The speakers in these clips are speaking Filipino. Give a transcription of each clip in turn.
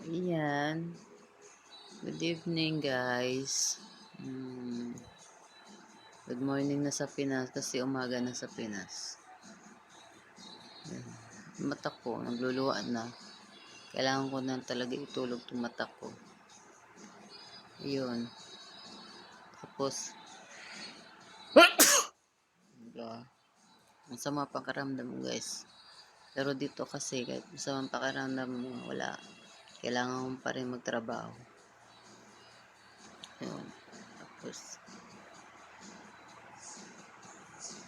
Ayan. Good evening, guys. Hmm, Good morning na sa Pinas kasi umaga na sa Pinas. Ayan. Mata ko, nagluluwa na. Kailangan ko na talaga itulog itong mata ko. Ayun. Tapos, ang sama pakaramdam mo, guys. Pero dito kasi, kahit masamang pakaramdam mo, wala. Kailangan mo pa rin magtrabaho. Ayun. Tapos,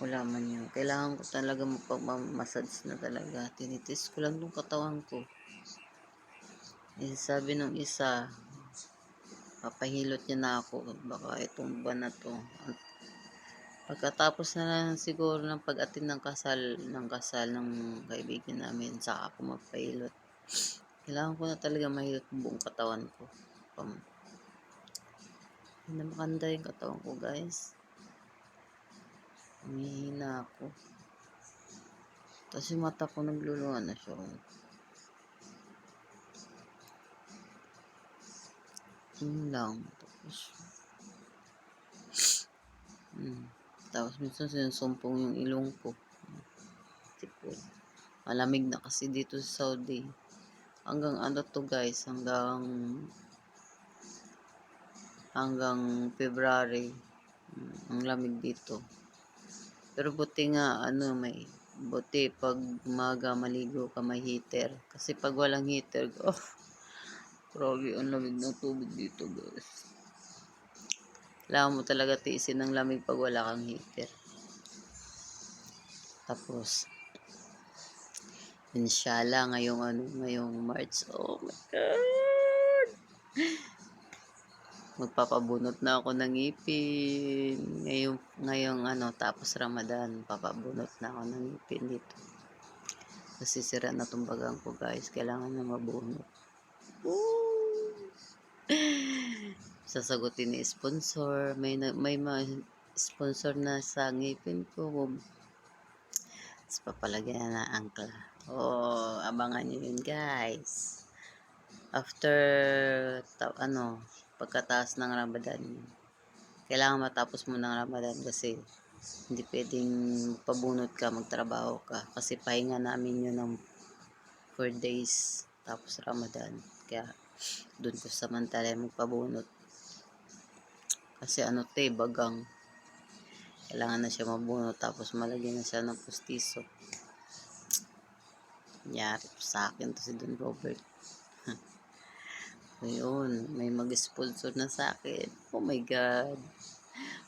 wala man yun. Kailangan ko talaga magpapamassage na talaga. Tinitis ko lang yung katawan ko. Sabi nung isa, papahilot niya na ako. Baka itong buwan na to. Pagkatapos na lang siguro ng pag-attend ng kasal ng kaibigan namin, saka ako magpahilot. Kailangan ko na talaga mahilot yung buong katawan ko. Hindi na makanda yung katawan ko, guys. Humihina ako. Tapos yung mata ko nagluluha na siya. Yun lang. Tapos minsan sinusumpong yung ilong ko. Tipod. Malamig na kasi dito sa Saudi. Hanggang ano to, guys, hanggang February. Ang lamig dito. Pero buti nga buti pag umaga maligo ka may heater. Kasi pag walang heater, grabe ang lamig ng tubig dito, guys. Kailangan mo talaga tiisin ng lamig pag wala kang heater. Tapos, inshallah, ngayong March. Oh my God! Magpapabunot na ako ng ngipin. Ngayong tapos Ramadan, papabunot na ako ng ngipin dito. Kasi sira na tong bagang ko, guys. Kailangan na mabunot. Sasagutin ni sponsor. May sponsor na sa ngipin ko. Tapos papalagyan na angkla. Oh, abangan nyo yun, guys. After pagkataas ng Ramadan, kailangan matapos mo ng Ramadan kasi hindi pwedeng pabunot ka, magtrabaho ka, kasi pahinga namin yun ng 4 days tapos Ramadan. Kaya doon ko samantala magpabunot kasi bagang kailangan na siya mabunot tapos malagyan na siya ng pustiso. Nangyari sa akin to si Don Robert. Ayun, may mag-sponsor na sa akin. Oh my God.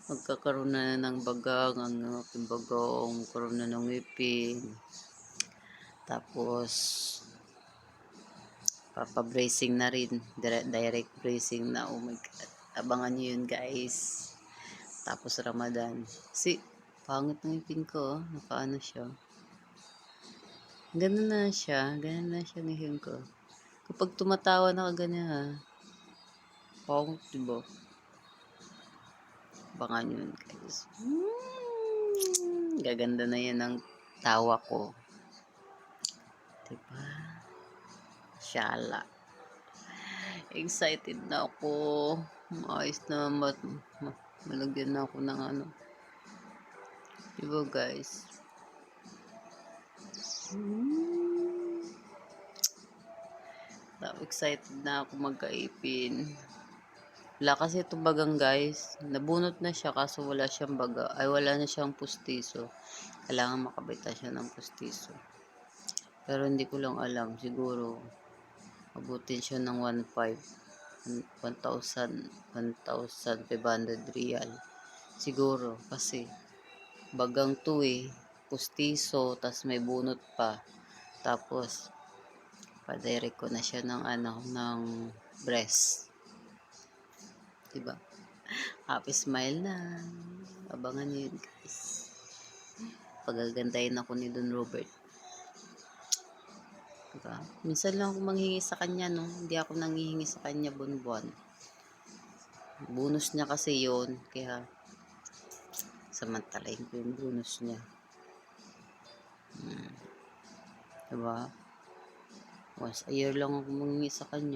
Magkakaroon na ng bagang, ang aking bagong, magkaroon na ng ngipin. Tapos, papabracing na rin. Direct bracing na. Oh my God. Abangan nyo yun, guys. Tapos Ramadan. Pangit ng ngipin ko. Nakaano siya. Ganun na siya. Ganun na siya ngipin ko. Kapag tumatawa na ganyan, pangit, diba? Abangan nyo yun, guys. Gaganda na yan ang tawa ko. Diba? Shala. Excited na ako. Maayos na malagyan na ako ng Diba, guys? Excited na ako magkaipin. Wala kasi itong bagang, guys. Nabunot na siya kaso wala siyang baga. Ay, wala na siyang pustiso. Kailangan makabita siya ng pustiso. Pero hindi ko lang alam. Siguro, abutin siya ng 1,500 riyal. Siguro, kasi bagang to pustiso, tas may bunot pa. Tapos, padirect ko na siya ng breast. Diba? Happy smile na. Abangan niyo yun, guys. Pagagandahin ako ni Don Robert. Diba? Minsan lang ako manghingi sa kanya, no? Hindi ako nanghihingi sa kanya buwan-buwan. Bonus niya kasi yon, kaya samantalahin ko yung bonus niya. Diba? Once a year lang ako manghingi sa kanya.